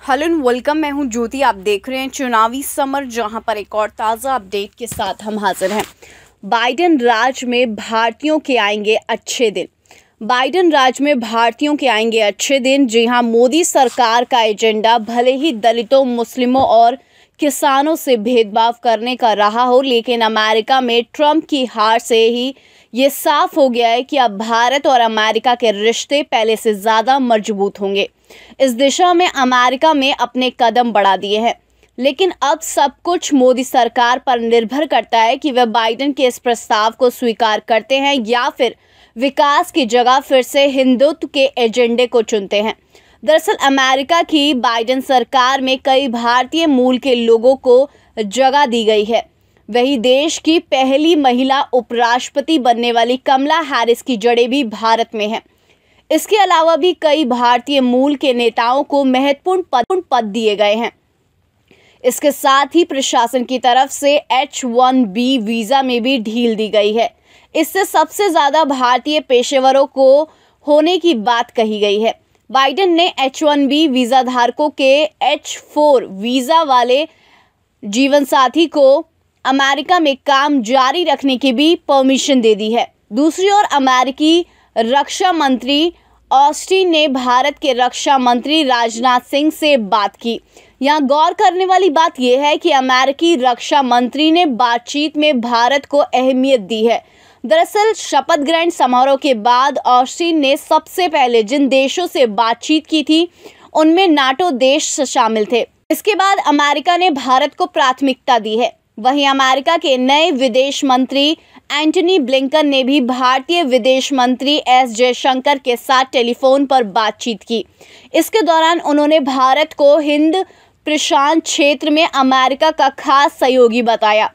Hello and welcome. मैं हूं ज्योति। आप देख रहे हैं चुनावी समर, जहां पर एक और ताज़ा अपडेट के साथ हम हाजिर हैं। बाइडेन राज में भारतीयों के आएंगे अच्छे दिन। बाइडेन राज में भारतीयों के आएंगे अच्छे दिन। जी हां, मोदी सरकार का एजेंडा भले ही दलितों, मुस्लिमों और किसानों से भेदभाव करने का रहा हो, लेकिन अमेरिका में ट्रंप की हार से ही ये साफ हो गया है कि अब भारत और अमेरिका के रिश्ते पहले से ज़्यादा मजबूत होंगे। इस दिशा में अमेरिका में अपने कदम बढ़ा दिए हैं, लेकिन अब सब कुछ मोदी सरकार पर निर्भर करता है कि वह बाइडेन के इस प्रस्ताव को स्वीकार करते हैं या फिर विकास की जगह फिर से हिंदुत्व के एजेंडे को चुनते हैं। दरअसल अमेरिका की बाइडेन सरकार में कई भारतीय मूल के लोगों को जगह दी गई है। वही देश की पहली महिला उपराष्ट्रपति बनने वाली कमला हैरिस की जड़ें भी भारत में हैं। इसके अलावा भी कई भारतीय मूल के नेताओं को महत्वपूर्ण पद दिए गए हैं। इसके साथ ही प्रशासन की तरफ से H-1B वीज़ा में भी ढील दी गई है। इससे सबसे ज़्यादा भारतीय पेशेवरों को होने की बात कही गई है। बाइडेन ने H-1B वीज़ा धारकों के H-4 वीज़ा वाले जीवनसाथी को अमेरिका में काम जारी रखने की भी परमिशन दे दी है। दूसरी ओर अमेरिकी रक्षा मंत्री ऑस्टिन ने भारत के रक्षा मंत्री राजनाथ सिंह से बात की। यहाँ गौर करने वाली बात यह है कि अमेरिकी रक्षा मंत्री ने बातचीत में भारत को अहमियत दी है। दरअसल शपथ ग्रहण समारोह के बाद ऑस्टिन ने सबसे पहले जिन देशों से बातचीत की थी उनमें नाटो देश शामिल थे। इसके बाद अमेरिका ने भारत को प्राथमिकता दी है। वहीं अमेरिका के नए विदेश मंत्री एंटनी ब्लिंकन ने भी भारतीय विदेश मंत्री एस जयशंकर के साथ टेलीफोन पर बातचीत की। इसके दौरान उन्होंने भारत को हिंद प्रशांत क्षेत्र में अमेरिका का खास सहयोगी बताया।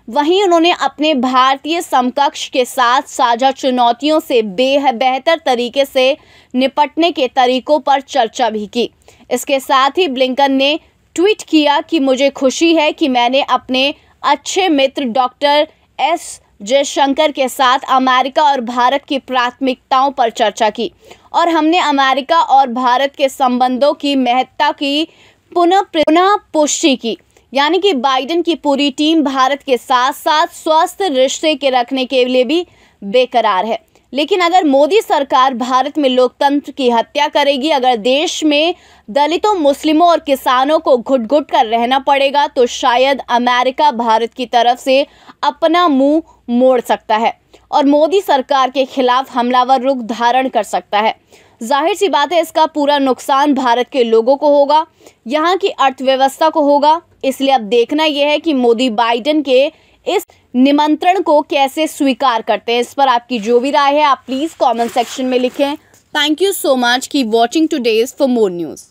वहीं उन्होंने अपने भारतीय समकक्ष के साथ साझा चुनौतियों से बेहतर तरीके से निपटने के तरीकों पर चर्चा भी की। इसके साथ ही ब्लिंकन ने ट्वीट किया कि मुझे खुशी है कि मैंने अपने अच्छे मित्र डॉक्टर एस जयशंकर के साथ अमेरिका और भारत की प्राथमिकताओं पर चर्चा की और हमने अमेरिका और भारत के संबंधों की महत्ता की पुनः पुष्टि की। यानी कि बाइडेन की पूरी टीम भारत के साथ साथ स्वस्थ रिश्ते के रखने के लिए भी बेकरार है। लेकिन अगर मोदी सरकार भारत में लोकतंत्र की हत्या करेगी, अगर देश में दलितों, मुस्लिमों और किसानों को घुट-घुट कर रहना पड़ेगा, तो शायद अमेरिका भारत की तरफ से अपना मुंह मोड़ सकता है और मोदी सरकार के खिलाफ हमलावर रुख धारण कर सकता है। जाहिर सी बात है, इसका पूरा नुकसान भारत के लोगों को होगा, यहाँ की अर्थव्यवस्था को होगा। इसलिए अब देखना यह है कि मोदी बाइडेन के इस निमंत्रण को कैसे स्वीकार करते हैं। इस पर आपकी जो भी राय है आप प्लीज़ कमेंट सेक्शन में लिखें। Thank you so much. Keep watching today's for more news.